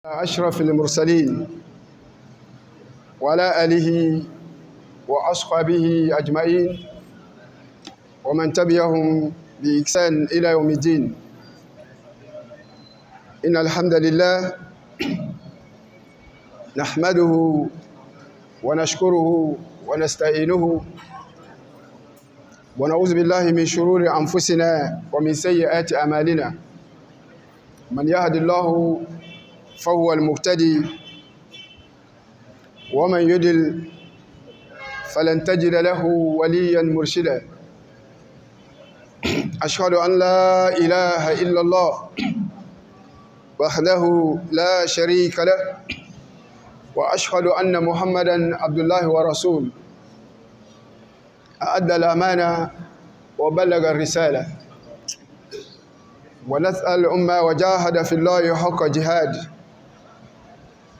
أشرف المرسلين وعلى آله وأصحابه أجمعين ومن تبعهم بإحسان إلى يوم الدين. إن الحمد لله نحمده ونشكره ونستعينه ونعوذ بالله من شرور أنفسنا ومن سيئات أعمالنا. من يهد الله فهو المهتدي ومن يضلل فلن تجد له وليا مرشدا. أشهد أن لا إله إلا الله وحده لا شريك له وأشهد أن محمدا عبد الله ورسوله أدى الأمانة وبلغ الرسالة ونسأل الأمة وجاهد في الله حق جهاد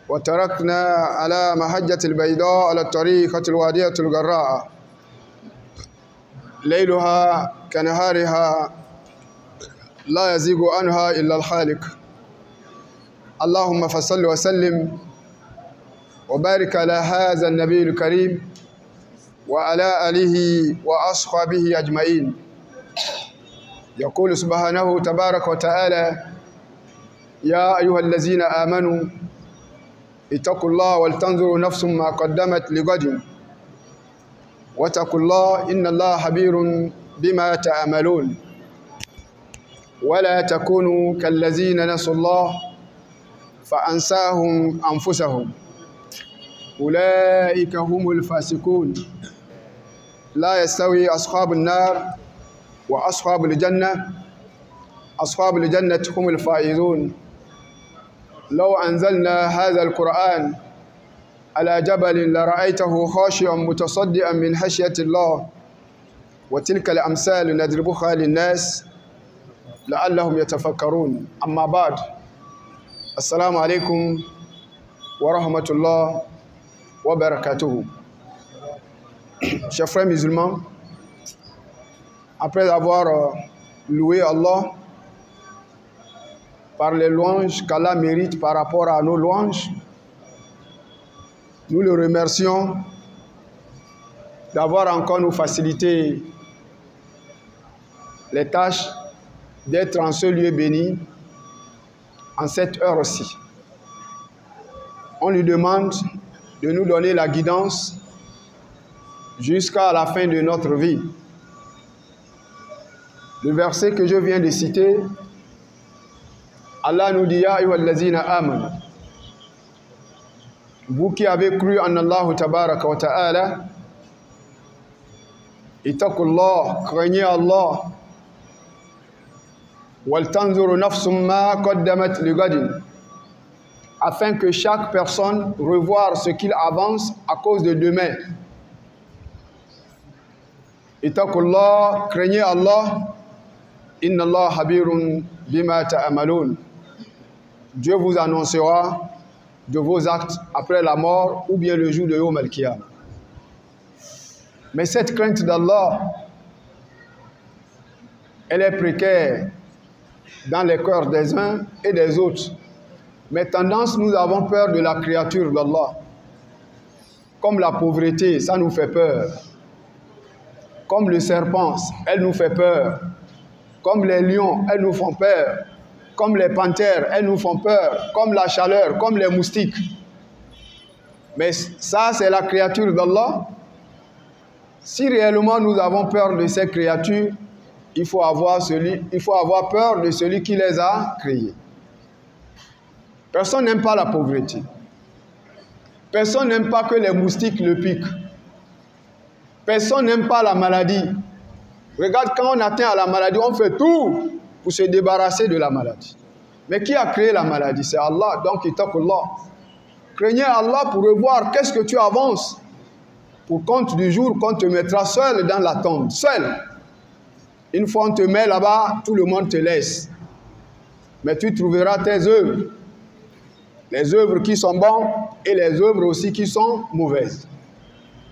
وتركنا على محجة البيضاء على الطريقة الوادية الجراء ليلها كنهارها لا يزيغ عنها إلا الحالق. اللهم فصل وسلم وبارك على هذا النبي الكريم وعلى آله وأصحابه أجمعين. يقول سبحانه تبارك وتعالى: يا أيها الذين آمنوا اتقوا الله ولتنظر نفس ما قدمت لغد واتقوا الله إن الله خبير بما تعملون. ولا تكونوا كالذين نسوا الله فأنساهم أنفسهم أولئك هم الفاسقون. لا يستوي أصحاب النار وأصحاب الجنة، أصحاب الجنة هم الفائزون. لو أنزلنا هذا القرآن على جبل لرأيته خاشعا متصدعا من خشية الله. وتلك الأمثال نضربها للناس لعلهم يتفكرون. أما بعد، السلام عليكم ورحمة الله wabarakatuh. Chers frères musulmans, après avoir loué Allah par les louanges qu'Allah mérite par rapport à nos louanges, nous le remercions d'avoir encore nous facilité les tâches d'être en ce lieu béni en cette heure-ci. On lui demande de nous donner la guidance jusqu'à la fin de notre vie. Le verset que je viens de citer, Allah nous dit: Ya ayyuhallazina amanu, vous qui avez cru en Allah tabaraka wa ta'ala, ittaqullah, craignez Allah, wal tanzuru nafsum ma qaddamat ligadin, afin que chaque personne revoie ce qu'il avance à cause de demain. Ittaqullah, craignez Allah, inna Allah habirun bima ta'amalun. Dieu vous annoncera de vos actes après la mort ou bien le jour de Yawm al-Qiyamah. Mais cette crainte d'Allah, elle est précaire dans les cœurs des uns et des autres. Mais tendance, nous avons peur de la créature d'Allah. Comme la pauvreté, ça nous fait peur. Comme le serpent, elle nous fait peur. Comme les lions, elles nous font peur. Comme les panthères, elles nous font peur. Comme la chaleur, comme les moustiques. Mais ça, c'est la créature d'Allah. Si réellement nous avons peur de ces créatures, il faut avoir peur de celui qui les a créées. Personne n'aime pas la pauvreté. Personne n'aime pas que les moustiques le piquent. Personne n'aime pas la maladie. Regarde, quand on atteint à la maladie, on fait tout pour se débarrasser de la maladie. Mais qui a créé la maladie? C'est Allah. Donc, ittaqullah. Craignez Allah pour revoir qu'est-ce que tu avances. Pour compte du jour qu'on te mettra seul dans la tombe. Seul. Une fois on te met là-bas, tout le monde te laisse. Mais tu trouveras tes œuvres. Les œuvres qui sont bonnes et les œuvres aussi qui sont mauvaises.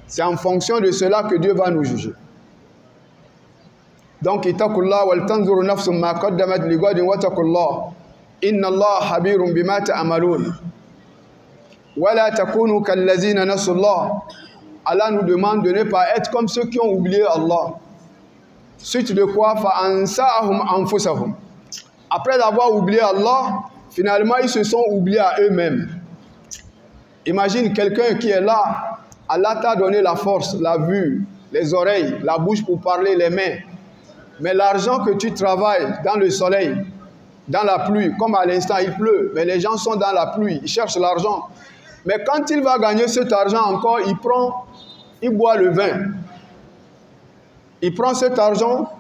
C'est en fonction de cela que Dieu va nous juger. Donc, ittaqullah wal tanzuru nafsum ma qaddamat lighadin wattaqullah. Inna Allah habirun bima ta'malun. Wa la takunu kallazina nasullah. Allah nous demande de ne pas être comme ceux qui ont oublié Allah. Suite de quoi, fa'ansa'ahum anfusahum. Après avoir oublié Allah, finalement ils se sont oubliés à eux-mêmes. Imagine quelqu'un qui est là, Allah t'a donné la force, la vue, les oreilles, la bouche pour parler, les mains. Mais l'argent que tu travailles dans le soleil, dans la pluie, comme à l'instant il pleut, mais les gens sont dans la pluie, ils cherchent l'argent. Mais quand il va gagner cet argent encore, il boit le vin. Il prend cet argent,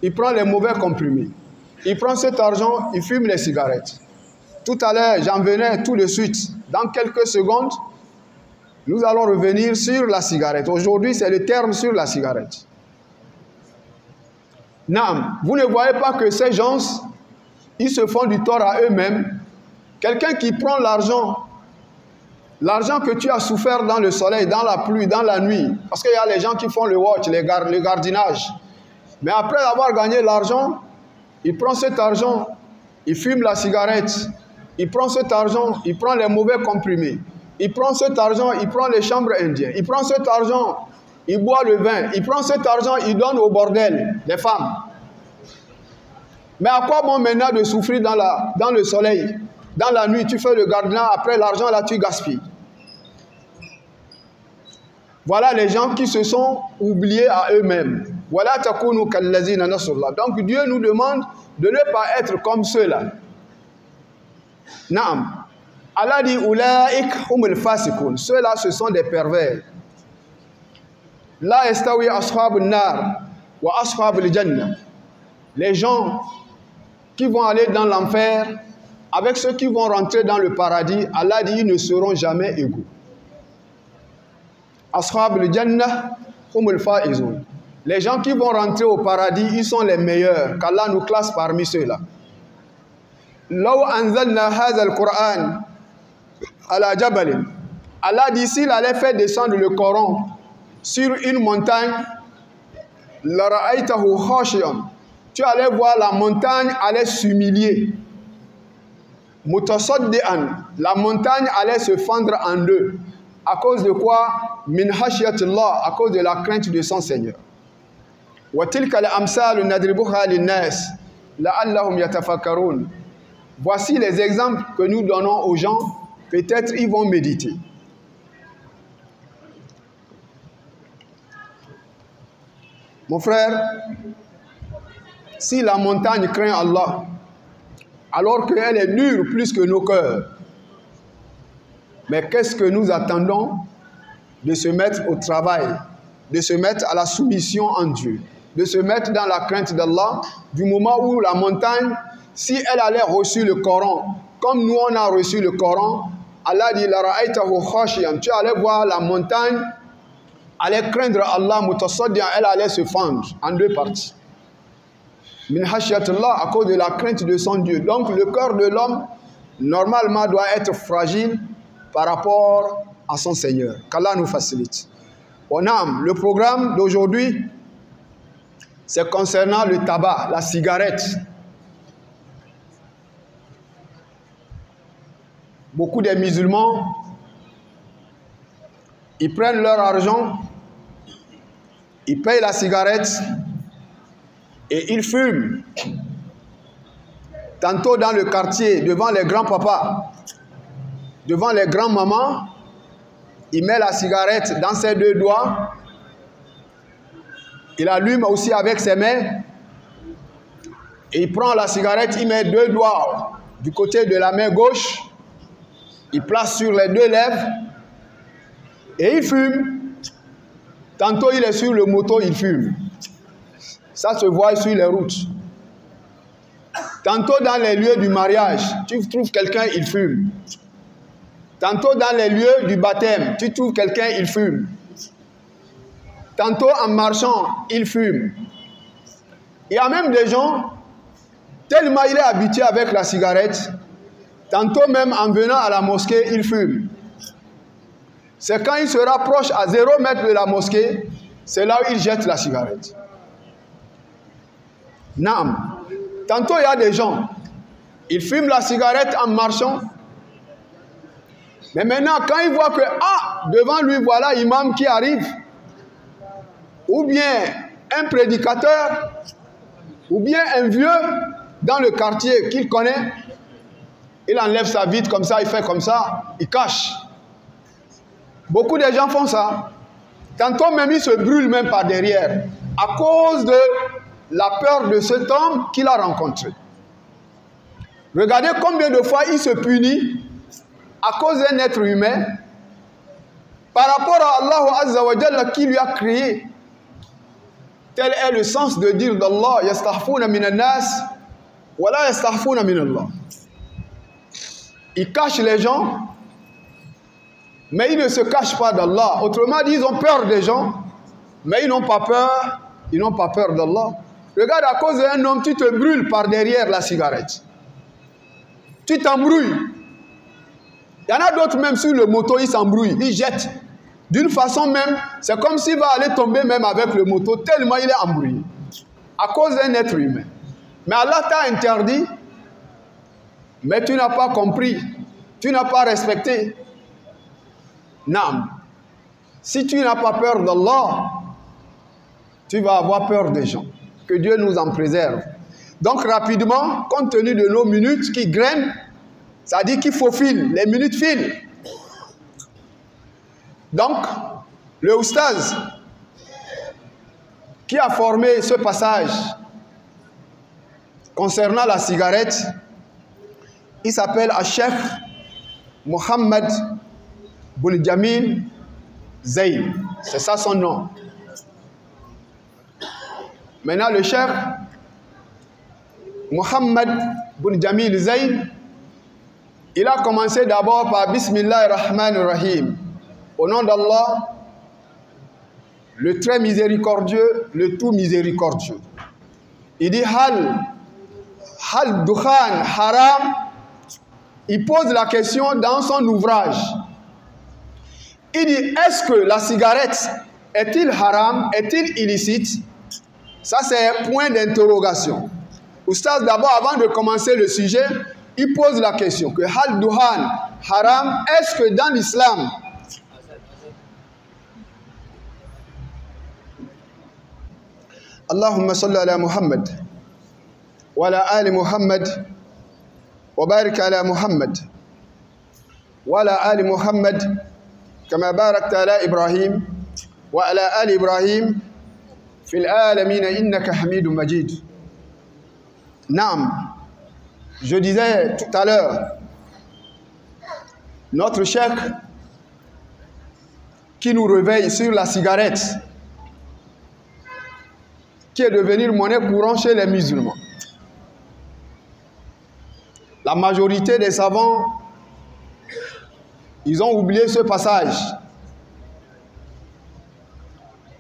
il prend les mauvais comprimés. Il prend cet argent, il fume les cigarettes. Tout à l'heure, j'en venais tout de suite. Dans quelques secondes, nous allons revenir sur la cigarette. Aujourd'hui, c'est le terme sur la cigarette. Naam, vous ne voyez pas que ces gens, ils se font du tort à eux-mêmes. Quelqu'un qui prend l'argent que tu as souffert dans le soleil, dans la pluie, dans la nuit, parce qu'il y a les gens qui font le watch, le gardinage. Mais après avoir gagné l'argent, il prend cet argent, il fume la cigarette, il prend cet argent, il prend les mauvais comprimés, il prend cet argent, il prend les chambres indiennes, il prend cet argent, il boit le vin, il prend cet argent, il donne au bordel, les femmes. Mais à quoi bon maintenant de souffrir dans le soleil, dans la nuit, tu fais le gardinage, après l'argent là tu gaspilles. Voilà les gens qui se sont oubliés à eux-mêmes. Voilà takunu kallazina nasullah. Donc Dieu nous demande de ne pas être comme ceux-là. Naam. Allah dit ulaik humul fasikun. Ceux-là ce sont des pervers. La yastawi ashabun nar wa ashabul jannah. Les gens qui vont aller dans l'enfer avec ceux qui vont rentrer dans le paradis, Allah dit ils ne seront jamais égaux. Ashabul jannah humul faizun. Les gens qui vont rentrer au paradis, ils sont les meilleurs, qu'Allah nous classe parmi ceux-là. Law anzalna hadha al-Qur'an ala jabal. Allah dit s'il allait faire descendre le Coran sur une montagne, la ra'aytahu khashiyan. Tu allais voir la montagne allait s'humilier. Mutasaddian. La montagne allait se fendre en deux. À cause de quoi? Min khashyatillah, à cause de la crainte de son Seigneur. وَتِلْكَ الْأَمْثَالُ نَضْرِبُهَا لِلنَّاسِ لَعَلَّهُمْ يَتَفَكَّرُونَ. Voici les exemples que nous donnons aux gens, peut-être ils vont méditer. Mon frère, si la montagne craint Allah, alors qu'elle est dure plus que nos cœurs, mais qu'est-ce que nous attendons de se mettre au travail, de se mettre à la soumission en Dieu, de se mettre dans la crainte d'Allah, du moment où la montagne, si elle allait reçu le Coran, comme nous on a reçu le Coran, Allah dit la ra'aytahu khashiyan, tu allais voir la montagne, allait craindre Allah mutasaddian, elle allait se fendre en deux parties. Min khashyatillah, à cause de la crainte de son Dieu. Donc le cœur de l'homme, normalement, doit être fragile par rapport à son Seigneur. Qu'Allah nous facilite. Le programme d'aujourd'hui, c'est concernant le tabac, la cigarette. Beaucoup des musulmans, ils prennent leur argent, ils payent la cigarette et ils fument. Tantôt dans le quartier, devant les grands-papas, devant les grands-mamans, il met la cigarette dans ses deux doigts. Il allume aussi avec ses mains. Et il prend la cigarette, il met deux doigts du côté de la main gauche. Il place sur les deux lèvres. Et il fume. Tantôt il est sur le moto, il fume. Ça se voit sur les routes. Tantôt dans les lieux du mariage, tu trouves quelqu'un, il fume. Tantôt dans les lieux du baptême, tu trouves quelqu'un, il fume. Tantôt en marchant, il fume. Il y a même des gens, tellement il est habitué avec la cigarette, tantôt même en venant à la mosquée, il fume. C'est quand il se rapproche à 0 mètre de la mosquée, c'est là où il jette la cigarette. Naam. Tantôt il y a des gens, Il fume la cigarette en marchant. Mais maintenant, quand il voit que, devant lui, voilà l'imam qui arrive, ou bien un prédicateur, ou bien un vieux dans le quartier qu'il connaît, il enlève sa vitre comme ça, il fait comme ça, il cache. Beaucoup de gens font ça. Tantôt même, ils se brûlent même par derrière, à cause de la peur de cet homme qu'il a rencontré. Regardez combien de fois il se punit à cause d'un être humain par rapport à Allah Azza wa Jalla qui lui a créé. Tel est le sens de dire d'Allah, yastaghfuna minan nas wa la yastaghfuna min Allah. Ils cachent les gens, mais ils ne se cachent pas d'Allah. Autrement dit, ils ont peur des gens, mais ils n'ont pas peur. Ils n'ont pas peur d'Allah. Regarde, à cause d'un homme, tu te brûles par derrière la cigarette. Tu t'embrouilles. Il y en a d'autres même sur le moto, ils s'embrouillent, ils jettent. D'une façon même, c'est comme s'il va aller tomber même avec le moto, tellement il est embrouillé. À cause d'un être humain. Mais Allah t'a interdit, mais tu n'as pas compris. Tu n'as pas respecté. Non. Si tu n'as pas peur d'Allah, tu vas avoir peur des gens. Que Dieu nous en préserve. Donc rapidement, compte tenu de nos minutes qui grainent, ça dit qu'il faut filer, les minutes filent. Donc, le oustaz qui a formé ce passage concernant la cigarette, il s'appelle Cheikh Mohammed Boun Jamil Zayn. C'est ça son nom. Maintenant, le Cheikh Mohammed Boun Jamil Zayn, il a commencé d'abord par Bismillahirrahmanirrahim. Au nom d'Allah, le très miséricordieux, le tout miséricordieux. Il dit Hal Dukhan Haram. Il pose la question dans son ouvrage. Il dit, est-ce que la cigarette est-il haram, est-il illicite? Ça, c'est un point d'interrogation. Oustaz, d'abord, avant de commencer le sujet, il pose la question que Hal Dukhan Haram, est-ce que dans l'islam, Allahumma salli ala Muhammad wa ala ali Muhammad wa barik ala Muhammad wa ala ali Muhammad kama barakta ala Ibrahim wa ala ali Ibrahim fil alamin innaka Hamidum Majid. Naam, je disais tout à l'heure, notre cheikh qui nous réveille sur la cigarette, qui est devenue monnaie courante chez les musulmans. La majorité des savants, ils ont oublié ce passage.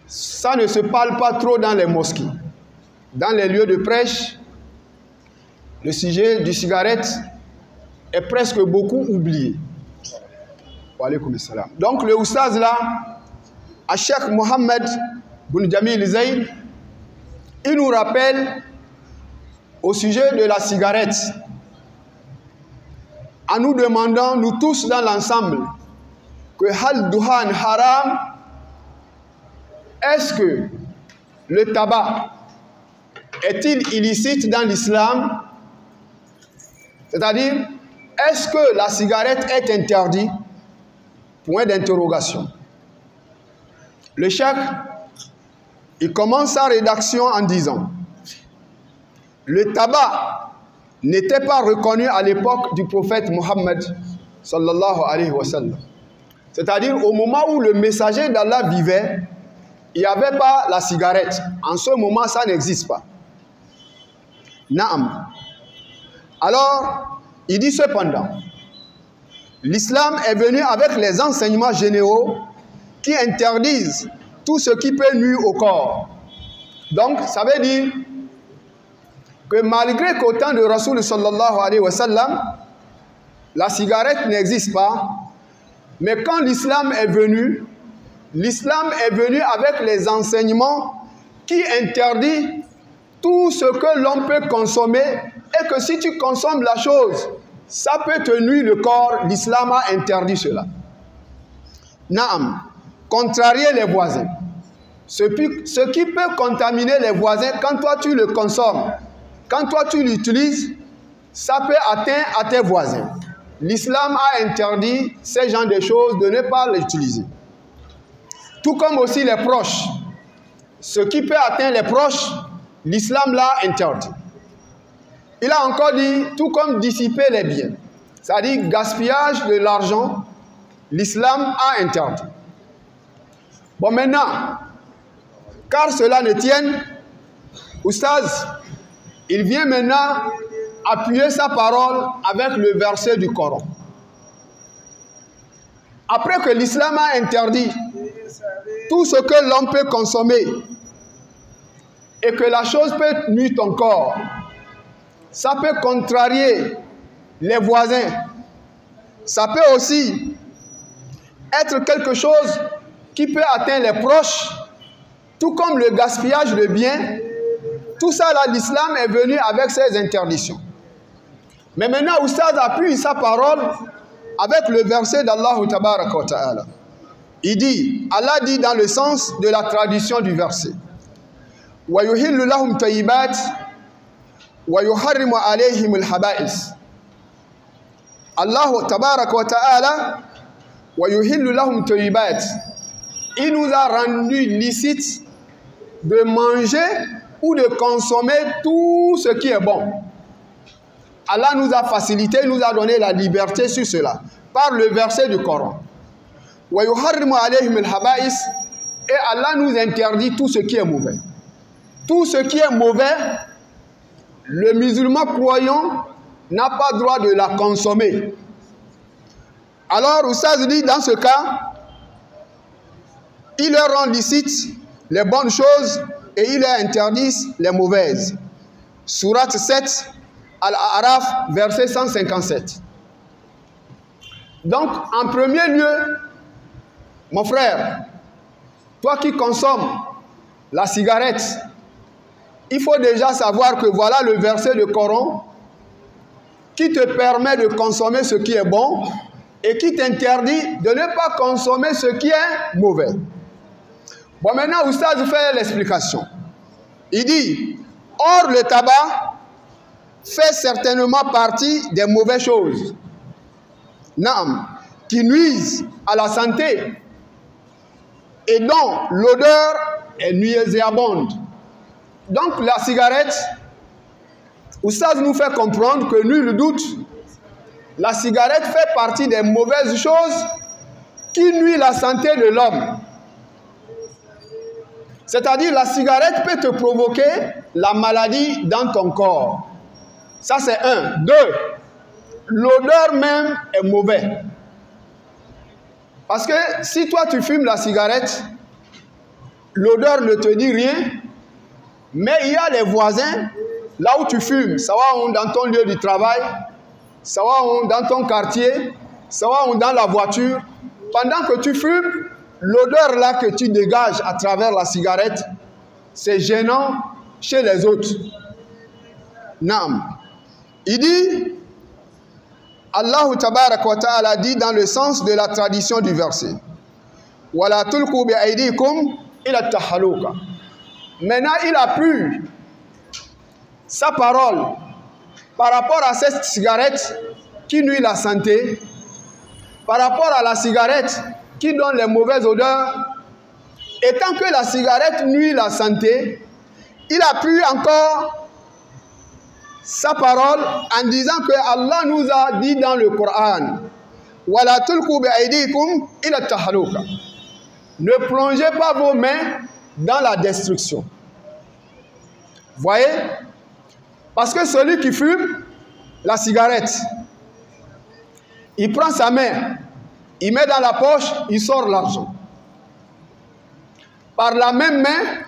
Ça ne se parle pas trop dans les mosquées. Dans les lieux de prêche, le sujet du cigarette est presque beaucoup oublié. Wa alaykoum salam. Donc le oustaz là, Cheikh Mohammed Boun Jamil Zayn, il nous rappelle au sujet de la cigarette, en nous demandant, nous tous dans l'ensemble, que Hal Dukhan Haram, est-ce que le tabac est-il illicite dans l'islam? C'est-à-dire, est-ce que la cigarette est interdite? Point d'interrogation. Le cheikh, il commence sa rédaction en disant: le tabac n'était pas reconnu à l'époque du prophète Mohammed sallallahu alayhi wa sallam. C'est-à-dire au moment où le messager d'Allah vivait, il n'y avait pas la cigarette. En ce moment, ça n'existe pas. Naam. Alors, il dit cependant, l'islam est venu avec les enseignements généraux qui interdisent tout ce qui peut nuire au corps. Donc, ça veut dire que malgré qu'au temps de Rasoul sallallahu alayhi wa sallam, la cigarette n'existe pas, mais quand l'islam est venu avec les enseignements qui interdisent tout ce que l'on peut consommer et que si tu consommes la chose, ça peut te nuire le corps, l'islam a interdit cela. Naam, contrarier les voisins. Ce qui peut contaminer les voisins, quand toi tu le consommes, quand toi tu l'utilises, ça peut atteindre à tes voisins. L'islam a interdit ces genres de choses de ne pas l'utiliser. Tout comme aussi les proches. Ce qui peut atteindre les proches, l'islam l'a interdit. Il a encore dit, tout comme dissiper les biens, c'est-à-dire gaspillage de l'argent, l'islam a interdit. Bon, maintenant, car cela ne tienne, Oustaz, il vient maintenant appuyer sa parole avec le verset du Coran. Après que l'islam a interdit tout ce que l'homme peut consommer et que la chose peut nuire ton corps, ça peut contrarier les voisins, ça peut aussi être quelque chose qui peut atteindre les proches, tout comme le gaspillage de biens. Tout ça là, l'islam est venu avec ses interdictions. Mais maintenant, Oustaz appuie sa parole avec le verset d'Allah Tabaraka wa Ta'ala. Il dit, Allah dit dans le sens de la tradition du verset, wa yuhillu lahum tayyibat wa yuharrimu alayhim al-haba'is. Allah Tabaraka wa Ta'ala, wa yuhillu lahum tayyibat. Il nous a rendu licite de manger ou de consommer tout ce qui est bon. Allah nous a facilité, il nous a donné la liberté sur cela, par le verset du Coran. Wa yuharrimu alayhim al-haba'is, et Allah nous interdit tout ce qui est mauvais. Tout ce qui est mauvais, le musulman croyant n'a pas droit de la consommer. Alors, Oustaz dit, dans ce cas, il leur rend licite les bonnes choses et il leur interdit les mauvaises. Sourate 7, Al-A'raf, verset 157. Donc, en premier lieu, mon frère, toi qui consommes la cigarette, il faut déjà savoir que voilà le verset du Coran qui te permet de consommer ce qui est bon et qui t'interdit de ne pas consommer ce qui est mauvais. Bon, maintenant, Oustaz fait l'explication. Il dit, or le tabac fait certainement partie des mauvaises choses, qui nuisent à la santé et dont l'odeur est nauséabonde. Donc la cigarette, Oustaz nous fait comprendre que nul doute, la cigarette fait partie des mauvaises choses qui nuisent à la santé de l'homme. C'est-à-dire la cigarette peut te provoquer la maladie dans ton corps. Ça c'est un. Deux, l'odeur même est mauvaise. Parce que si toi tu fumes la cigarette, l'odeur ne te dit rien, mais il y a les voisins, là où tu fumes, ça va dans ton lieu de travail, ça va dans ton quartier, ça va dans la voiture. Pendant que tu fumes, l'odeur là que tu dégages à travers la cigarette, c'est gênant chez les autres. Naam. Il dit, Allah Tabaraka wa Ta'ala dit dans le sens de la tradition du verset, Wala tulqu bi aydikum ila tahaluka. Maintenant, il appuie sa parole par rapport à cette cigarette qui nuit la santé, par rapport à la cigarette qui donne les mauvaises odeurs. Et tant que la cigarette nuit la santé, il appuie encore sa parole en disant que Allah nous a dit dans le Coran, Wala tulqu bi aydikum ila tahaluka. Ne plongez pas vos mains dans la destruction. Voyez? Parce que celui qui fume la cigarette, il prend sa main, il met dans la poche, il sort l'argent. Par la même main,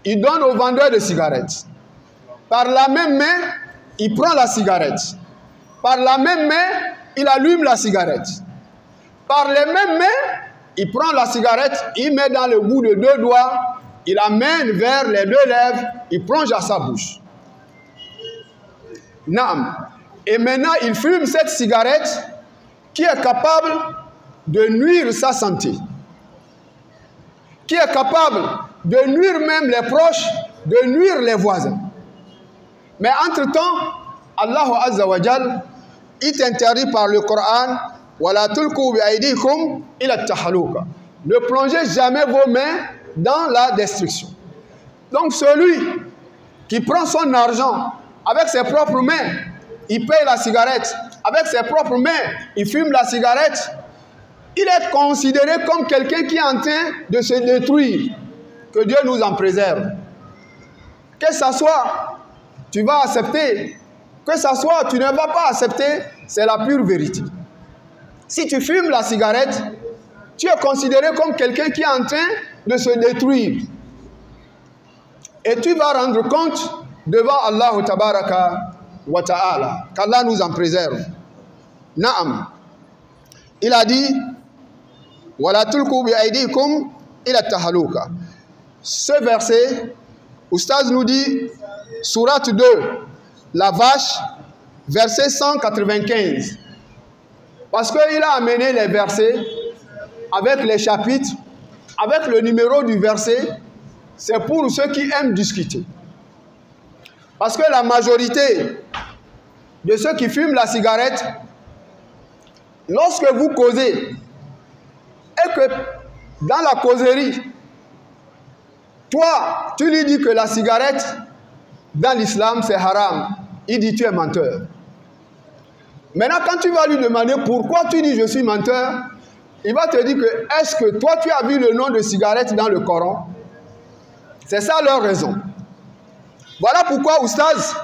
il donne au vendeur de cigarettes. Par la même main, il prend la cigarette. Par la même main, il allume la cigarette. Par les mêmes mains, il prend la cigarette, il met dans le bout de deux doigts, il amène vers les deux lèvres, il plonge à sa bouche. Naam. Et maintenant, il fume cette cigarette qui est capable de nuire sa santé, qui est capable de nuire même les proches, de nuire les voisins. Mais entre-temps, Allah Azza wa Jal, il t'interdit par le Coran, wala tulqu bi aydikum ila tahaluka. Ne plongez jamais vos mains dans la destruction. Donc celui qui prend son argent avec ses propres mains, il paye la cigarette, avec ses propres mains, il fume la cigarette, il est considéré comme quelqu'un qui est en train de se détruire. Que Dieu nous en préserve. Que ça soit, tu vas accepter. Que ça soit, tu ne vas pas accepter, c'est la pure vérité. Si tu fumes la cigarette, tu es considéré comme quelqu'un qui est en train de se détruire. Et tu vas rendre compte devant Allah tabaraka wa ta'ala. Qu'Allah nous en préserve. Naam. Il a dit, wala tulqu bi aydikum ila tahaluka. Ce verset, Oustaz nous dit, Sourate 2, la vache, verset 195. Parce qu'il a amené les versets avec les chapitres, avec le numéro du verset, c'est pour ceux qui aiment discuter. Parce que la majorité de ceux qui fument la cigarette, lorsque vous causez, et que dans la causerie, toi, tu lui dis que la cigarette, dans l'islam, c'est haram. Il dit, tu es menteur. Maintenant, quand tu vas lui demander pourquoi tu dis je suis menteur, il va te dire que, est-ce que toi, tu as vu le nom de cigarette dans le Coran? C'est ça leur raison. Voilà pourquoi Oustaz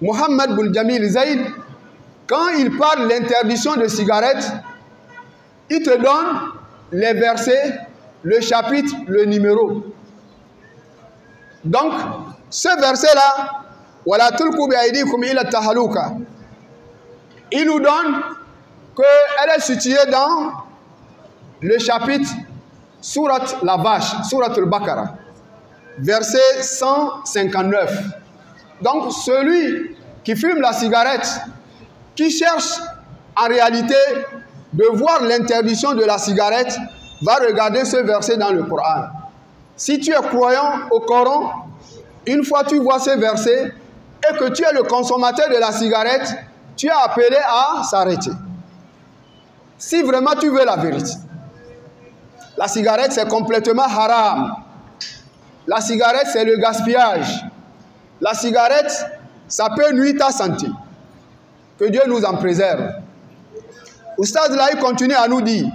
Mohamed Boul-Jamil Zaïd, quand il parle de l'interdiction de cigarettes, il te donne les versets, le chapitre, le numéro. Donc, ce verset-là, wala tulqu bi aydikum ila tahaluka, il nous donne qu'elle est située dans le chapitre Sourate la vache, Sourate al-Baqarah, verset 159. Donc, celui qui fume la cigarette, qui cherche en réalité de voir l'interdiction de la cigarette, va regarder ce verset dans le Coran. Si tu es croyant au Coran, une fois tu vois ce verset et que tu es le consommateur de la cigarette, tu es appelé à s'arrêter. Si vraiment tu veux la vérité. La cigarette, c'est complètement haram. La cigarette, c'est le gaspillage. La cigarette, ça peut nuire ta santé. Que Dieu nous en préserve. Oustaz là, il continue à nous dire,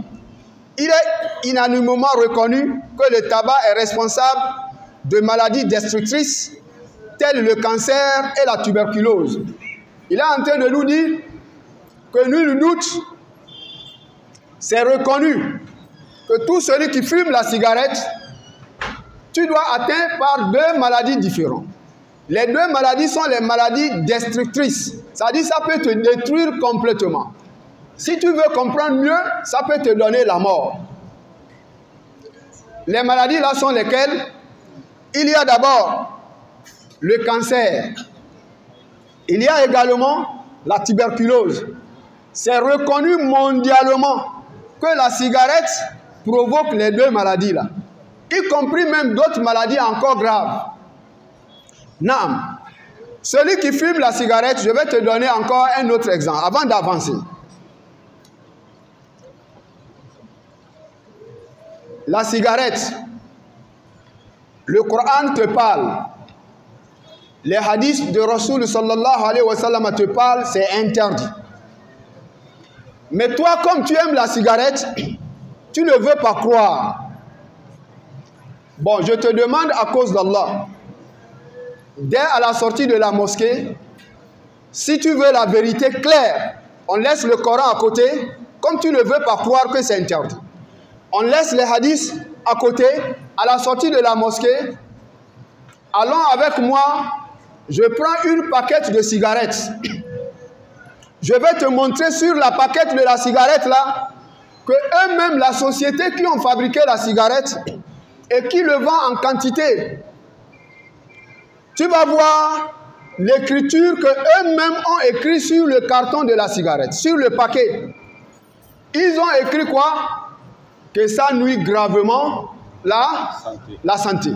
il est unanimement reconnu que le tabac est responsable de maladies destructrices telles le cancer et la tuberculose. Il est en train de nous dire que nul doute, c'est reconnu que tout celui qui fume la cigarette, tu dois atteindre par deux maladies différentes. Les deux maladies sont les maladies destructrices. C'est-à-dire que ça peut te détruire complètement. Si tu veux comprendre mieux, ça peut te donner la mort. Les maladies là sont lesquelles? Il y a d'abord le cancer. Il y a également la tuberculose. C'est reconnu mondialement que la cigarette provoque les deux maladies là. Y compris même d'autres maladies encore graves. Naam. Celui qui fume la cigarette, je vais te donner encore un autre exemple avant d'avancer. La cigarette, le Coran te parle, les hadiths de Rasul sallallahu alayhi wa sallam te parlent, c'est interdit. Mais toi, comme tu aimes la cigarette, tu ne veux pas croire. Bon, je te demande à cause d'Allah, dès à la sortie de la mosquée, si tu veux la vérité claire, on laisse le Coran à côté, comme tu ne veux pas croire que c'est interdit. On laisse les hadiths à côté, à la sortie de la mosquée. Allons avec moi, je prends une paquette de cigarettes. Je vais te montrer sur la paquette de la cigarette là, que eux-mêmes, la société qui ont fabriqué la cigarette et qui le vend en quantité, tu vas voir l'écriture qu'eux-mêmes ont écrit sur le carton de la cigarette, sur le paquet. Ils ont écrit quoi? Que ça nuit gravement la santé.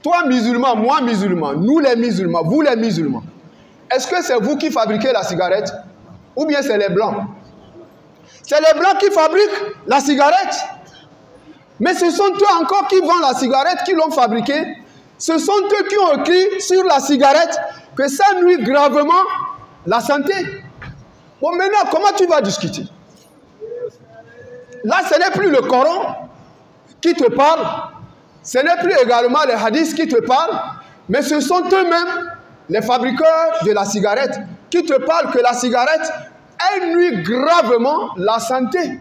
Toi musulman, moi musulman, nous les musulmans, vous les musulmans, est-ce que c'est vous qui fabriquez la cigarette ou bien c'est les blancs? C'est les blancs qui fabriquent la cigarette. Mais ce sont eux encore qui vendent la cigarette, qui l'ont fabriquée. Ce sont eux qui ont écrit sur la cigarette que ça nuit gravement la santé. Bon, maintenant, comment tu vas discuter? Là, ce n'est plus le Coran qui te parle. Ce n'est plus également les hadiths qui te parlent. Mais ce sont eux-mêmes, les fabricants de la cigarette, qui te parlent que la cigarette, elle nuit gravement la santé.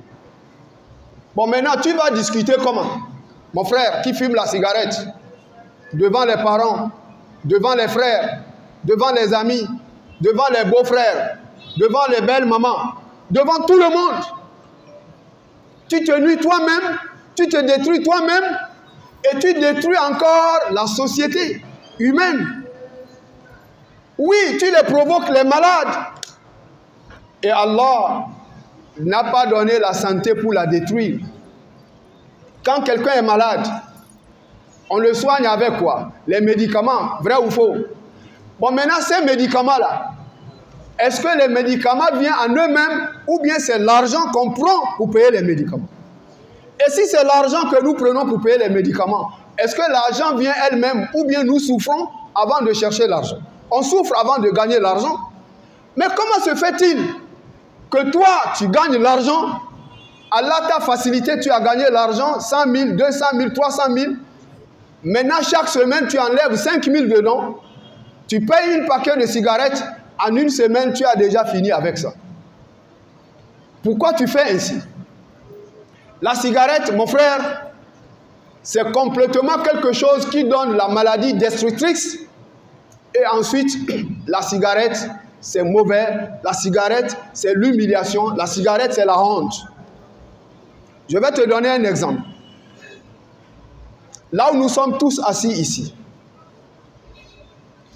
Bon, maintenant, tu vas discuter comment? Mon frère qui fume la cigarette, devant les parents, devant les frères, devant les amis, devant les beaux-frères, devant les belles mamans, devant tout le monde. Tu te nuis toi-même, tu te détruis toi-même et tu détruis encore la société humaine. Oui, tu les provoques, les malades. Et Allah n'a pas donné la santé pour la détruire. Quand quelqu'un est malade, on le soigne avec quoi? Les médicaments, vrai ou faux? Bon, maintenant, ces médicaments-là, est-ce que les médicaments viennent en eux-mêmes ou bien c'est l'argent qu'on prend pour payer les médicaments? Et si c'est l'argent que nous prenons pour payer les médicaments, est-ce que l'argent vient elle-même ou bien nous souffrons avant de chercher l'argent? On souffre avant de gagner l'argent. Mais comment se fait-il que toi, tu gagnes l'argent, Allah t'a facilité, tu as gagné l'argent, 100 000, 200 000, 300 000. Maintenant, chaque semaine, tu enlèves 5 000 dedans. Tu payes une paquet de cigarettes. En une semaine, tu as déjà fini avec ça. Pourquoi tu fais ainsi? La cigarette, mon frère, c'est complètement quelque chose qui donne la maladie destructrice. Et ensuite, la cigarette, c'est mauvais. La cigarette, c'est l'humiliation. La cigarette, c'est la honte. Je vais te donner un exemple. Là où nous sommes tous assis ici,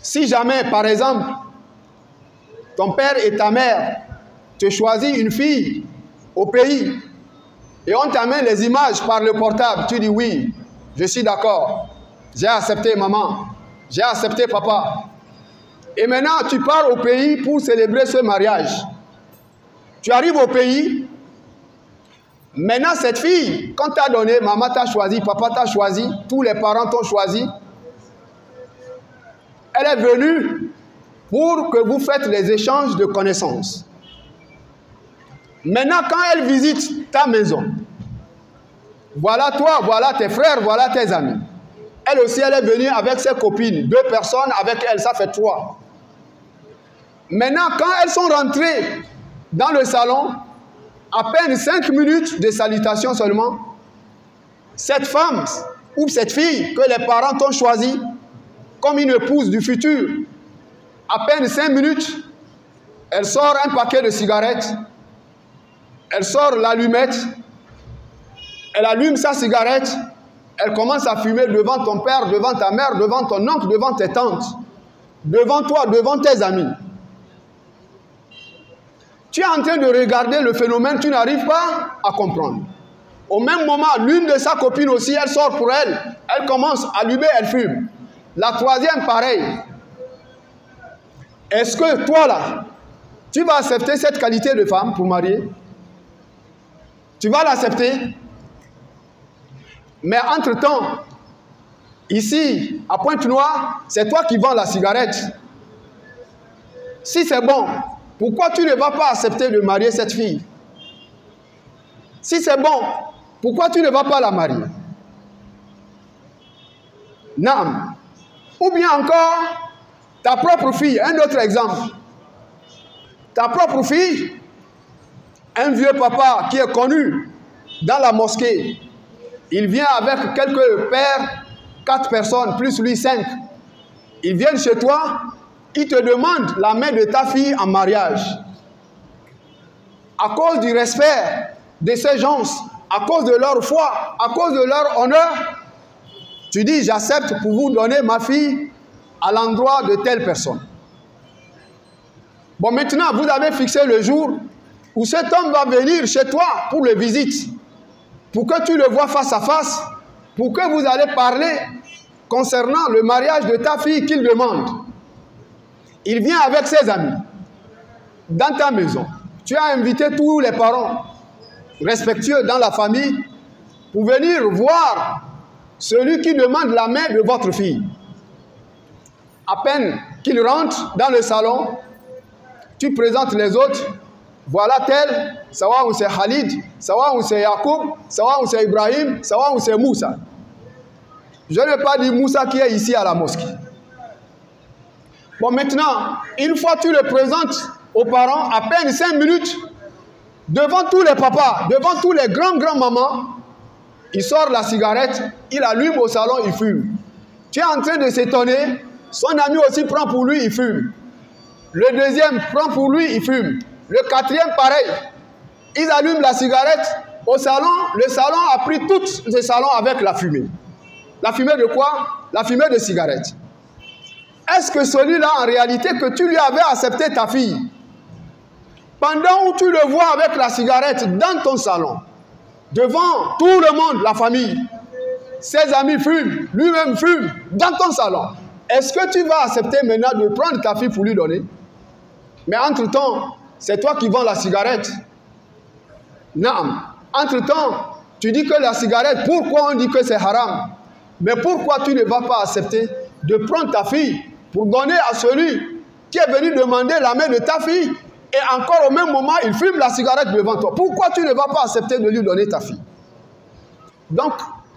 si jamais, par exemple, ton père et ta mère te choisissent une fille au pays et on t'amène les images par le portable, tu dis oui, je suis d'accord, j'ai accepté maman, j'ai accepté papa. Et maintenant, tu pars au pays pour célébrer ce mariage. Tu arrives au pays. Maintenant, cette fille, quand tu as donné, maman t'a choisi, papa t'a choisi, tous les parents t'ont choisi, elle est venue pour que vous faites les échanges de connaissances. Maintenant, quand elle visite ta maison, voilà toi, voilà tes frères, voilà tes amis. Elle aussi, elle est venue avec ses copines. 2 personnes avec elle, ça fait 3. Maintenant, quand elles sont rentrées dans le salon, à peine 5 minutes de salutation seulement, cette femme ou cette fille que les parents t'ont choisie comme une épouse du futur, à peine 5 minutes, elle sort un paquet de cigarettes, elle sort l'allumette, elle allume sa cigarette, elle commence à fumer devant ton père, devant ta mère, devant ton oncle, devant tes tantes, devant toi, devant tes amis. Tu es en train de regarder le phénomène, tu n'arrives pas à comprendre. Au même moment, l'une de sa copine aussi, elle sort pour elle. Elle commence à allumer, elle fume. La troisième, pareil. Est-ce que toi, là, tu vas accepter cette qualité de femme pour marier? Tu vas l'accepter? Mais entre-temps, ici, à Pointe-Noire, c'est toi qui vends la cigarette. Si c'est bon, pourquoi tu ne vas pas accepter de marier cette fille? Si c'est bon, pourquoi tu ne vas pas la marier? Naam. Ou bien encore, ta propre fille, un autre exemple. Ta propre fille, un vieux papa qui est connu dans la mosquée, il vient avec quelques pères, 4 personnes, plus lui 5. Ils viennent chez toi, ils te demandent la main de ta fille en mariage. À cause du respect de ces gens, à cause de leur foi, à cause de leur honneur, tu dis, j'accepte pour vous donner ma fille à l'endroit de telle personne. Bon, maintenant, vous avez fixé le jour où cet homme va venir chez toi pour le visite, pour que tu le vois face à face, pour que vous allez parler concernant le mariage de ta fille qu'il demande. Il vient avec ses amis dans ta maison. Tu as invité tous les parents respectueux dans la famille pour venir voir celui qui demande la main de votre fille. À peine qu'il rentre dans le salon, tu présentes les autres. Voilà tel, sawa ou c'est Khalid, sawa ou c'est Yacoub, sawa ou c'est Ibrahim, sawa ou c'est Moussa. Je ne vais pas dire Moussa qui est ici à la mosquée. Bon, maintenant, une fois tu le présentes aux parents, à peine 5 minutes, devant tous les papas, devant tous les grands-mamans, il sort la cigarette, il allume au salon, il fume. Tu es en train de s'étonner, son ami aussi prend pour lui, il fume. Le deuxième prend pour lui, il fume. Le quatrième, pareil. Ils allument la cigarette au salon. Le salon a pris tout le salon avec la fumée. La fumée de quoi? La fumée de cigarette. Est-ce que celui-là, en réalité, que tu lui avais accepté ta fille, pendant où tu le vois avec la cigarette dans ton salon, devant tout le monde, la famille, ses amis fument, lui-même fume, dans ton salon, est-ce que tu vas accepter maintenant de prendre ta fille pour lui donner? Mais entre-temps, c'est toi qui vends la cigarette. Non. Entre-temps, tu dis que la cigarette, pourquoi on dit que c'est haram? Mais pourquoi tu ne vas pas accepter de prendre ta fille pour donner à celui qui est venu demander la main de ta fille et encore au même moment, il fume la cigarette devant toi? Pourquoi tu ne vas pas accepter de lui donner ta fille? Donc,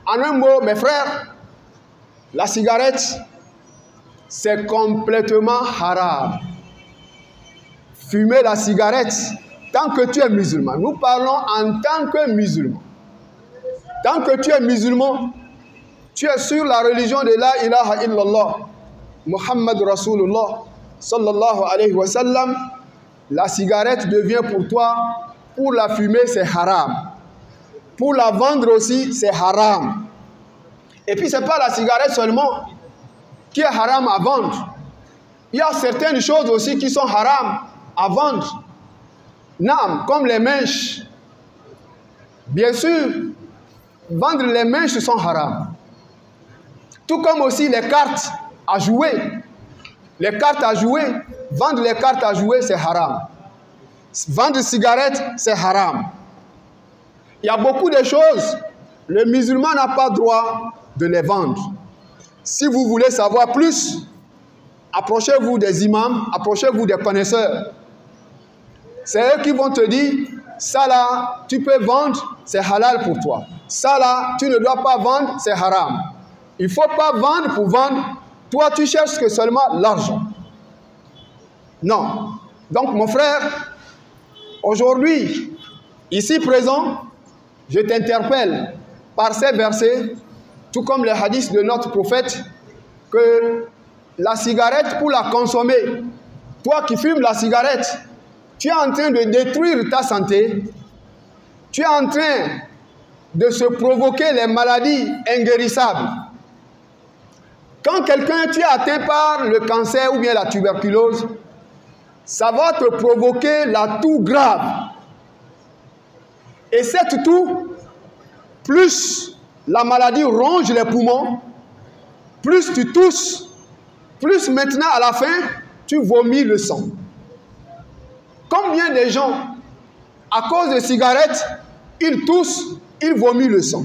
en un mot, mes frères, la cigarette, c'est complètement haram. Fumer la cigarette, tant que tu es musulman. Nous parlons en tant que musulman. Tant que tu es musulman, tu es sur la religion de la ilaha illallah, Muhammad Rasulullah, sallallahu alayhi wa sallam. La cigarette devient pour toi, pour la fumer, c'est haram. Pour la vendre aussi, c'est haram. Et puis, ce n'est pas la cigarette seulement qui est haram à vendre. Il y a certaines choses aussi qui sont haram à vendre. Non, comme les mèches. Bien sûr, vendre les mèches sont haram. Tout comme aussi les cartes à jouer. Les cartes à jouer, vendre les cartes à jouer, c'est haram. Vendre des cigarettes, c'est haram. Il y a beaucoup de choses, le musulman n'a pas droit de les vendre. Si vous voulez savoir plus, approchez-vous des imams, approchez-vous des connaisseurs. C'est eux qui vont te dire, ça là, tu peux vendre, c'est halal pour toi. Ça là, tu ne dois pas vendre, c'est haram. Il ne faut pas vendre pour vendre. Toi, tu cherches que seulement l'argent. Non. Donc, mon frère, aujourd'hui, ici présent, je t'interpelle par ces versets, tout comme les hadiths de notre prophète, que la cigarette, pour la consommer, toi qui fumes la cigarette, tu es en train de détruire ta santé, tu es en train de se provoquer les maladies inguérissables. Quand quelqu'un, tu es atteint par le cancer ou bien la tuberculose, ça va te provoquer la toux grave. Et cette toux, plus la maladie ronge les poumons, plus tu tousses, plus maintenant à la fin, tu vomis le sang. Combien de gens, à cause de cigarettes, ils toussent, ils vomissent le sang.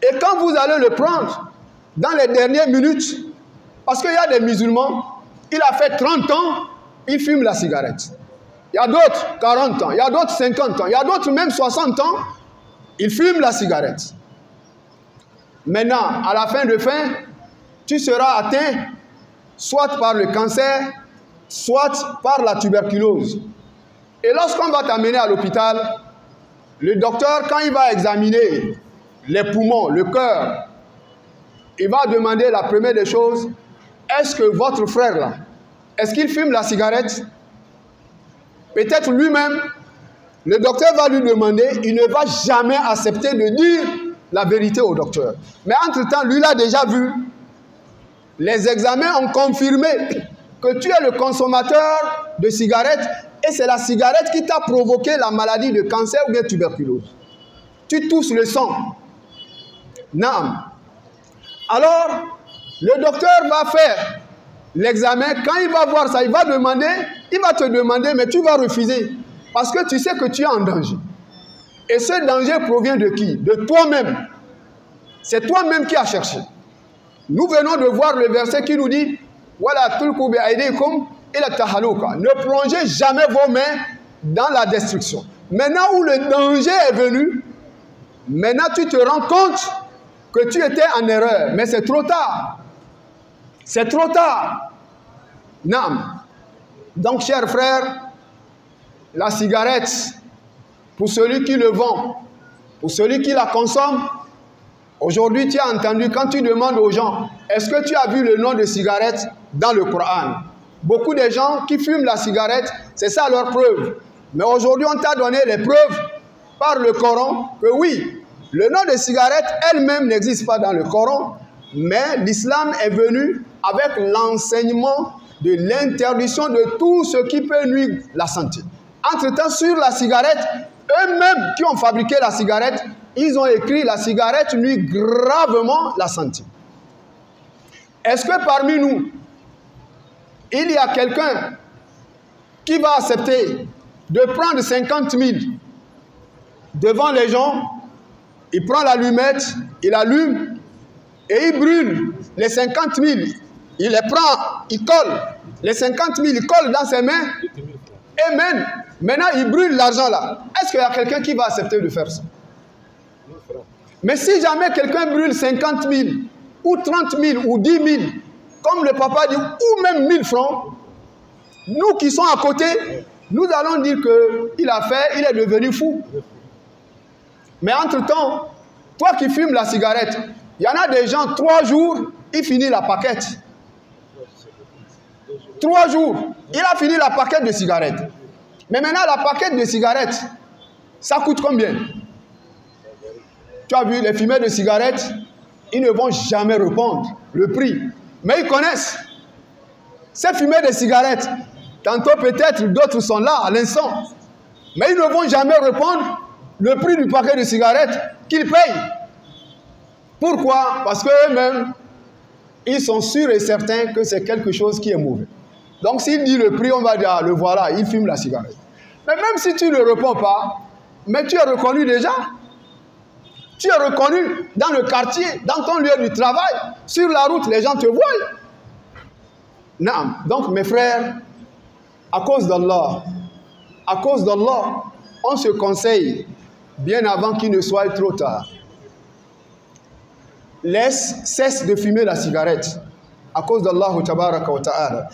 Et quand vous allez le prendre, dans les dernières minutes, parce qu'il y a des musulmans, il a fait 30 ans, il fume la cigarette. Il y a d'autres 40 ans, il y a d'autres 50 ans, il y a d'autres même 60 ans, ils fument la cigarette. Maintenant, à la fin, tu seras atteint soit par le cancer, soit par la tuberculose. Et lorsqu'on va t'amener à l'hôpital, le docteur, quand il va examiner les poumons, le cœur, il va demander la première des choses, est-ce que votre frère là, est-ce qu'il fume la cigarette? Peut-être lui-même, le docteur va lui demander, il ne va jamais accepter de dire la vérité au docteur. Mais entre-temps, lui l'a déjà vu. Les examens ont confirmé que tu es le consommateur de cigarettes et c'est la cigarette qui t'a provoqué la maladie de cancer ou bien tuberculose. Tu tousses le sang. Naam. Alors, le docteur va faire l'examen. Quand il va voir ça, il va te demander, mais tu vas refuser. Parce que tu sais que tu es en danger. Et ce danger provient de qui? De toi-même. C'est toi-même qui as cherché. Nous venons de voir le verset qui nous dit Wala tulku bi aydikum ila tahaluka. Ne plongez jamais vos mains dans la destruction. Maintenant où le danger est venu, maintenant tu te rends compte que tu étais en erreur. Mais c'est trop tard. C'est trop tard. Non. Donc, chers frères, la cigarette, pour celui qui le vend, pour celui qui la consomme, aujourd'hui, tu as entendu, quand tu demandes aux gens, est-ce que tu as vu le nom de cigarette dans le Coran? Beaucoup de gens qui fument la cigarette, c'est ça leur preuve. Mais aujourd'hui, on t'a donné les preuves par le Coran que oui, le nom de cigarette elle-même n'existe pas dans le Coran, mais l'islam est venu avec l'enseignement de l'interdiction de tout ce qui peut nuire la santé. Entre-temps, sur la cigarette, eux-mêmes qui ont fabriqué la cigarette, ils ont écrit la cigarette nuit gravement la santé. Est-ce que parmi nous, il y a quelqu'un qui va accepter de prendre 50 000 devant les gens, il prend l'allumette, il allume et il brûle les 50 000. Il les prend, il colle. Les 50 000, il colle dans ses mains. Et même, maintenant, il brûle l'argent là. Est-ce qu'il y a quelqu'un qui va accepter de faire ça? Mais si jamais quelqu'un brûle 50 000, ou 30 000, ou 10 000, comme le papa dit, ou même 1000 francs, nous qui sommes à côté, nous allons dire qu'il a fait, il est devenu fou. Mais entre-temps, toi qui fumes la cigarette, il y en a des gens, 3 jours, il finit la paquette. 3 jours, il a fini la paquette de cigarettes. Mais maintenant, la paquette de cigarettes, ça coûte combien? Tu as vu, les fumeurs de cigarettes, ils ne vont jamais répondre le prix. Mais ils connaissent. Ces fumeurs de cigarettes, tantôt peut-être d'autres sont là à l'instant. Mais ils ne vont jamais répondre le prix du paquet de cigarettes qu'ils payent. Pourquoi? Parce qu'eux-mêmes, ils sont sûrs et certains que c'est quelque chose qui est mauvais. Donc s'il dit le prix, on va dire, ah, le voilà, il fume la cigarette. Mais même si tu ne réponds pas, mais tu es reconnu déjà. Tu es reconnu dans le quartier, dans ton lieu du travail, sur la route, les gens te voient. Non. Donc mes frères, à cause d'Allah, on se conseille bien avant qu'il ne soit trop tard. Cesse de fumer la cigarette à cause d'Allah tabaraka wa ta'ala.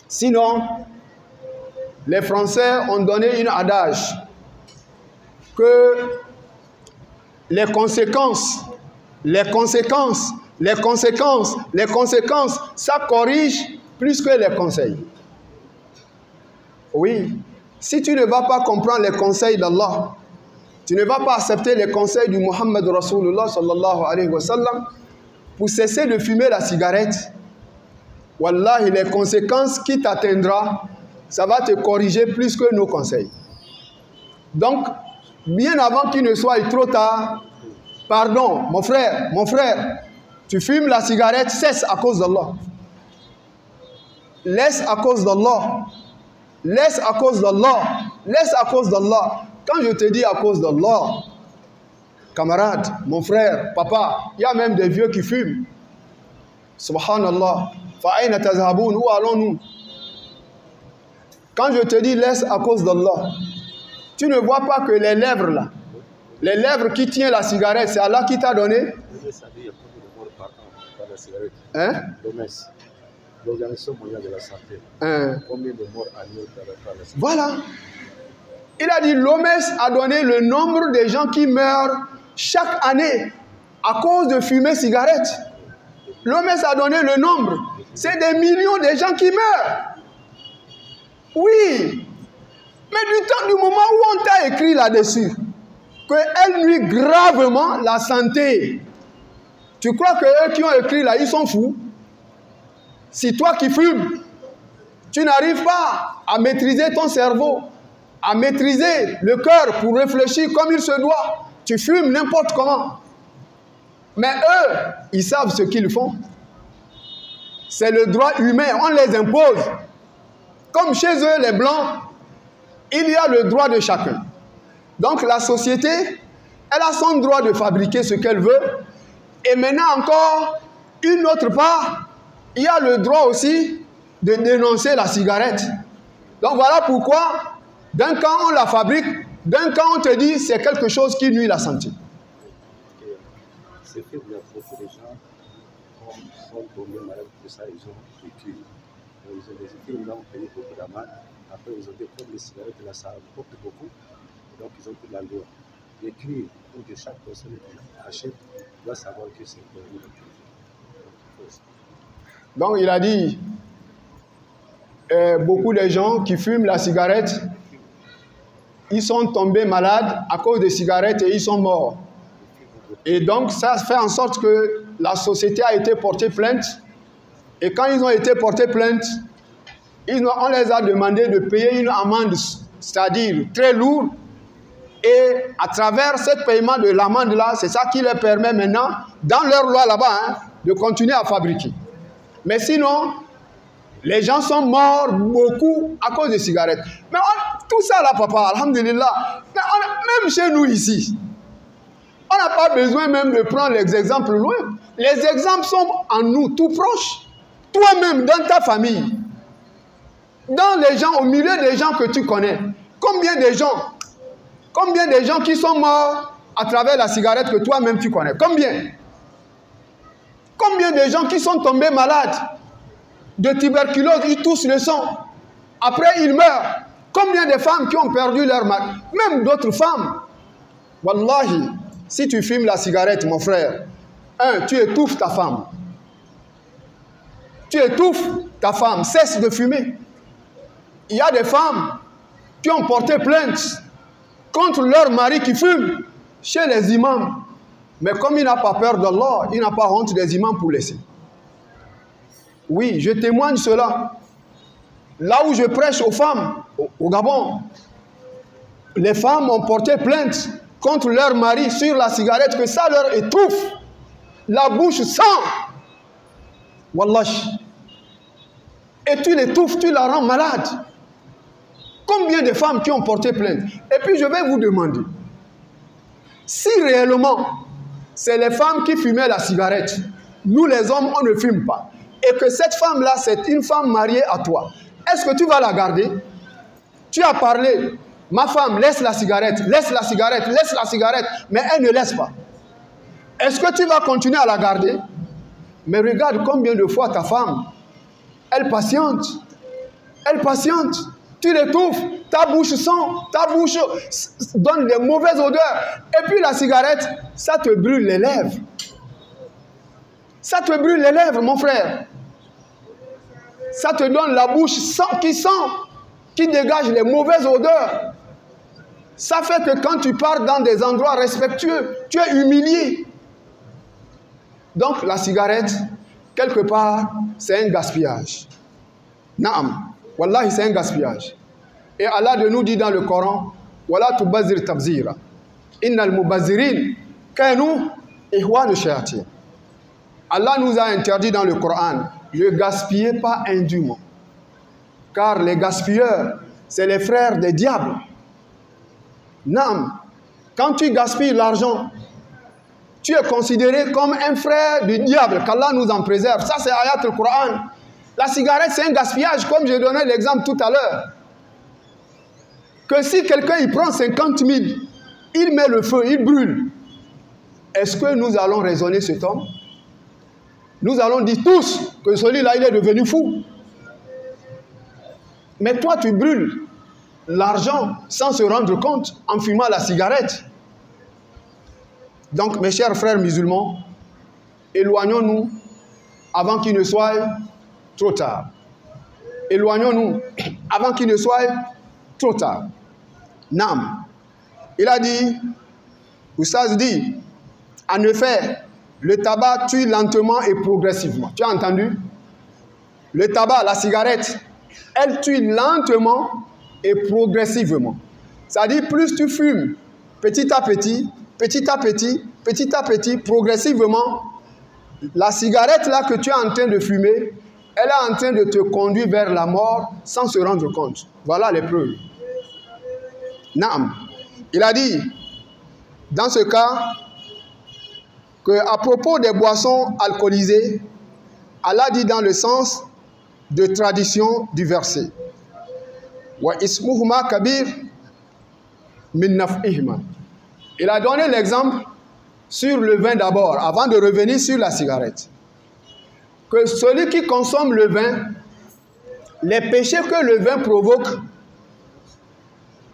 Sinon, les Français ont donné une adage que les conséquences, ça corrige plus que les conseils. Oui, si tu ne vas pas comprendre les conseils d'Allah, tu ne vas pas accepter les conseils du Muhammad Rasulullah sallallahu alayhi wa sallam pour cesser de fumer la cigarette. Wallahi, les conséquences qui t'atteindra, ça va te corriger plus que nos conseils. Donc, bien avant qu'il ne soit trop tard, pardon, mon frère, tu fumes la cigarette, cesse à cause d'Allah. Laisse à cause d'Allah. Laisse à cause d'Allah. Laisse à cause d'Allah. Quand je te dis à cause d'Allah, camarade, mon frère, papa, il y a même des vieux qui fument. Subhanallah. Fa'ayna tazhaboun, où allons-nous? Quand je te dis laisse à cause d'Allah, tu ne vois pas que les lèvres là, les lèvres qui tiennent la cigarette, c'est Allah qui t'a donné. Hein? L'Organisation mondiale de la santé. Combien de morts annuels par la santé? Voilà. Il a dit l'OMS a donné le nombre de gens qui meurent chaque année à cause de fumer cigarette. L'OMS a donné le nombre. C'est des millions de gens qui meurent. Oui. Mais du moment où on t'a écrit là-dessus qu'elle nuit gravement la santé, tu crois que eux qui ont écrit là, ils sont fous? Si toi qui fumes, tu n'arrives pas à maîtriser ton cerveau, à maîtriser le cœur pour réfléchir comme il se doit, tu fumes n'importe comment. Mais eux, ils savent ce qu'ils font. C'est le droit humain, on les impose. Comme chez eux, les Blancs, il y a le droit de chacun. Donc la société, elle a son droit de fabriquer ce qu'elle veut. Et maintenant encore, une autre part, il y a le droit aussi de dénoncer la cigarette. Donc voilà pourquoi, d'un camp on la fabrique, d'un camp on te dit c'est quelque chose qui nuit la santé. C'est fait, il y a beaucoup de gens qui sont tombés malades de ça, ils ont vécu. Ils ont des films là, ont payé beaucoup d'amende. Après, ils ont dit comme les cigarettes là, ça apporte beaucoup. Donc, ils ont pris la loi. Écrire pour que chaque personne qui achète doit savoir que c'est permis. Donc, il a dit beaucoup de gens qui fument la cigarette, ils sont tombés malades à cause des cigarettes et ils sont morts. Et donc, ça fait en sorte que la société a été portée plainte. Et quand ils ont été portés plainte, on les a demandé de payer une amende, c'est-à-dire très lourde. Et à travers ce paiement de l'amende-là, c'est ça qui leur permet maintenant, dans leur loi là-bas, de continuer à fabriquer. Mais sinon, les gens sont morts beaucoup à cause des cigarettes. Mais tout ça là, papa, alhamdulillah, même chez nous ici, on n'a pas besoin même de prendre les exemples loin. Les exemples sont en nous, tout proches. Toi-même, dans ta famille, dans les gens, au milieu des gens que tu connais, combien de gens qui sont morts à travers la cigarette que toi-même tu connais? Combien de gens qui sont tombés malades de tuberculose, ils toussent le sang, après ils meurent? Combien de femmes qui ont perdu leur mari? Même d'autres femmes. Wallahi, si tu fumes la cigarette, mon frère, tu étouffes ta femme. Tu étouffes ta femme, cesse de fumer. Il y a des femmes qui ont porté plainte contre leur mari qui fume chez les imams. Mais comme il n'a pas peur d'Allah, il n'a pas honte des imams pour laisser. Oui, je témoigne cela. Là où je prêche aux femmes, au Gabon, les femmes ont porté plainte contre leur mari sur la cigarette, que ça leur étouffe. La bouche sent. Wallahi. Et tu l'étouffes, tu la rends malade. Combien de femmes qui ont porté plainte? Et puis je vais vous demander, si réellement c'est les femmes qui fumaient la cigarette, nous les hommes on ne fume pas, et que cette femme-là c'est une femme mariée à toi, est-ce que tu vas la garder? Tu as parlé, ma femme laisse la cigarette, laisse la cigarette, laisse la cigarette, mais elle ne laisse pas. Est-ce que tu vas continuer à la garder? Mais regarde combien de fois ta femme, elle patiente, tu l'étouffes, ta bouche sent, ta bouche donne des mauvaises odeurs. Et puis la cigarette, ça te brûle les lèvres. Ça te brûle les lèvres, mon frère. Ça te donne la bouche qui dégage les mauvaises odeurs. Ça fait que quand tu pars dans des endroits respectueux, tu es humilié. Donc la cigarette, quelque part, c'est un gaspillage. Naam. Wallahi, c'est un gaspillage. Et Allah de nous dit dans le Coran, Wala tubazir tabzira. Innal mubazirin kanu ihwanu shayatin. Allah nous a interdit dans le Coran, ne gaspillez pas indûment. Car les gaspilleurs, c'est les frères des diables. Naam. Quand tu gaspilles l'argent, tu es considéré comme un frère du diable, qu'Allah nous en préserve. Ça, c'est ayat al-Coran. La cigarette, c'est un gaspillage, comme j'ai donné l'exemple tout à l'heure. Que si quelqu'un il prend 50 000, il met le feu, il brûle. Est-ce que nous allons raisonner cet homme? Nous allons dire tous que celui-là, il est devenu fou. Mais toi, tu brûles l'argent sans se rendre compte en fumant la cigarette. Donc, mes chers frères musulmans, éloignons-nous avant qu'il ne soit trop tard. Éloignons-nous avant qu'il ne soit trop tard. Nam. Il a dit, Oustaz dit, en effet, le tabac tue lentement et progressivement. Tu as entendu? Le tabac, la cigarette, elle tue lentement et progressivement. C'est-à-dire, plus tu fumes, petit à petit, petit à petit, petit à petit, progressivement, la cigarette là que tu es en train de fumer, elle est en train de te conduire vers la mort sans se rendre compte. Voilà les preuves. Naam. Il a dit, dans ce cas, qu'à propos des boissons alcoolisées, Allah dit dans le sens de tradition du verset. Wa ismuhuma kabir min naf'ihima. Il a donné l'exemple sur le vin d'abord, avant de revenir sur la cigarette. Que celui qui consomme le vin, les péchés que le vin provoque,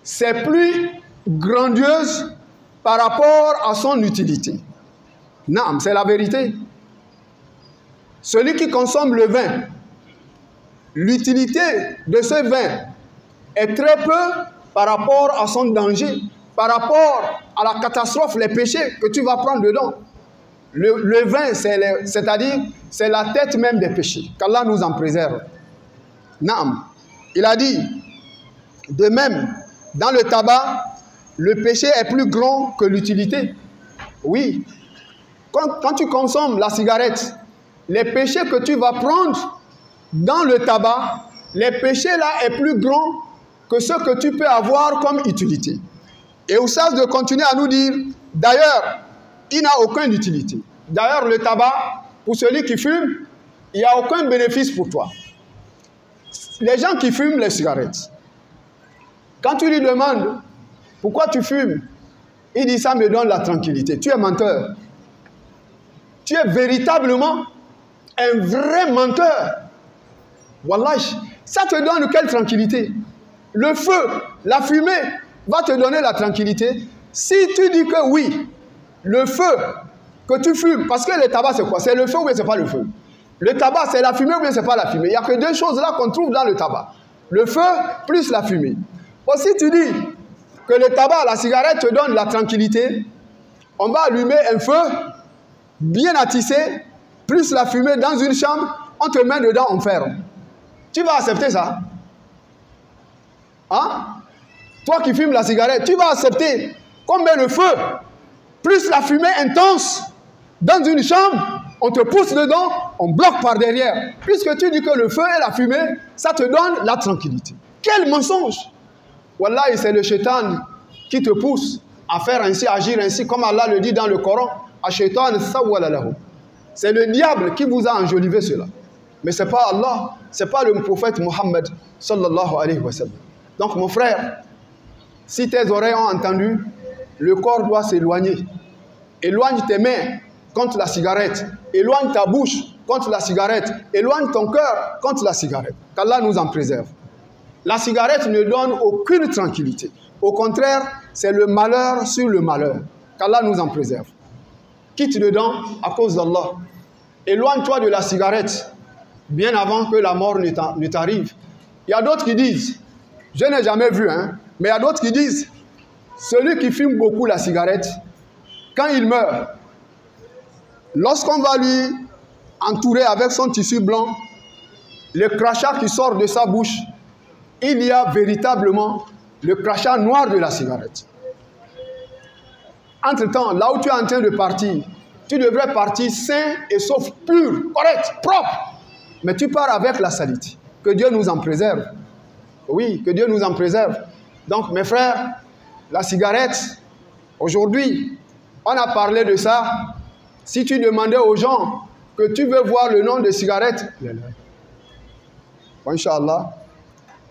c'est plus grandiose par rapport à son utilité. Non, c'est la vérité. Celui qui consomme le vin, l'utilité de ce vin est très peu par rapport à son danger, par rapport à la catastrophe, les péchés que tu vas prendre dedans. Le vin, c'est-à-dire, c'est la tête même des péchés. Qu'Allah nous en préserve. Naam. Il a dit, de même, dans le tabac, le péché est plus grand que l'utilité. Oui. Quand tu consommes la cigarette, les péchés que tu vas prendre dans le tabac, les péchés là est plus grand que ce que tu peux avoir comme utilité. Et au sens de continuer à nous dire, d'ailleurs, il n'a aucune utilité. D'ailleurs, le tabac, pour celui qui fume, il n'y a aucun bénéfice pour toi. Les gens qui fument les cigarettes, quand tu lui demandes pourquoi tu fumes, il dit ça me donne la tranquillité. Tu es menteur. Tu es véritablement un vrai menteur. Wallahi, ça te donne quelle tranquillité? Le feu, la fumée va te donner la tranquillité. Si tu dis que oui, le feu que tu fumes, parce que le tabac c'est quoi? C'est le feu ou bien c'est pas le feu? Le tabac c'est la fumée ou bien c'est pas la fumée? Il n'y a que deux choses là qu'on trouve dans le tabac. Le feu plus la fumée. Aussi tu dis que le tabac, la cigarette te donne la tranquillité, on va allumer un feu bien attissé, plus la fumée dans une chambre, on te met dedans, on ferme. Tu vas accepter ça? Hein? Toi qui fumes la cigarette, tu vas accepter qu'on met le feu, plus la fumée intense, dans une chambre, on te pousse dedans, on bloque par derrière. Puisque tu dis que le feu et la fumée, ça te donne la tranquillité. Quel mensonge! Wallahi, c'est le shaitan qui te pousse à faire ainsi, à agir ainsi, comme Allah le dit dans le Coran. C'est le diable qui vous a enjolivé cela. Mais ce n'est pas Allah, ce n'est pas le prophète Mohammed sallallahu alayhi wa sallam. Donc mon frère, si tes oreilles ont entendu, le corps doit s'éloigner. Éloigne tes mains contre la cigarette. Éloigne ta bouche contre la cigarette. Éloigne ton cœur contre la cigarette. Qu'Allah nous en préserve. La cigarette ne donne aucune tranquillité. Au contraire, c'est le malheur sur le malheur. Qu'Allah nous en préserve. Quitte dedans à cause d'Allah. Éloigne-toi de la cigarette bien avant que la mort ne t'arrive. Il y a d'autres qui disent, je n'ai jamais vu, mais il y a d'autres qui disent, celui qui fume beaucoup la cigarette, quand il meurt, lorsqu'on va lui entourer avec son tissu blanc, le crachat qui sort de sa bouche, il y a véritablement le crachat noir de la cigarette. Entre-temps, là où tu es en train de partir, tu devrais partir sain et sauf, pur, correct, propre. Mais tu pars avec la saleté. Que Dieu nous en préserve. Oui, que Dieu nous en préserve. Donc, mes frères, la cigarette, aujourd'hui, on a parlé de ça. Si tu demandais aux gens que tu veux voir le nom de cigarette, Inch'Allah,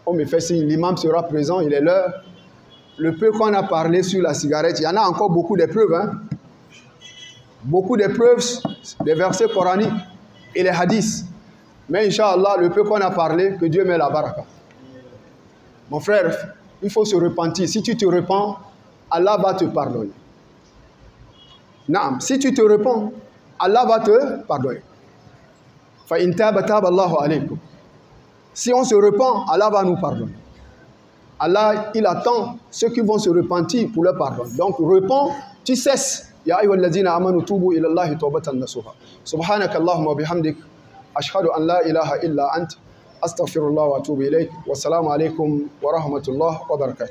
on me fait signe, l'imam sera présent, il est l'heure. Le peu qu'on a parlé sur la cigarette, il y en a encore beaucoup d'épreuves. Beaucoup d'épreuves, des versets coraniques et les hadiths. Mais Inch'Allah, le peu qu'on a parlé, que Dieu met la baraka. Mon frère, il faut se repentir. Si tu te repens, Allah va te pardonner. Naam, si tu te repens, Allah va te pardonner. Fa in taba taba Allahu alaykum. Si on se repent, Allah va nous pardonner. Allah, il attend ceux qui vont se repentir pour le pardon. Donc, repens, tu cesses. Ya ayyuhallazina amanu tubu ila Allahi tawbatan nasuha. Subhanaka Allahumma wa bihamdik. ashhadu an la ilaha illa ant astaghfirullah wa atubu ilaik. Wassalamu alaikum wa rahmatullah wa barakatuh.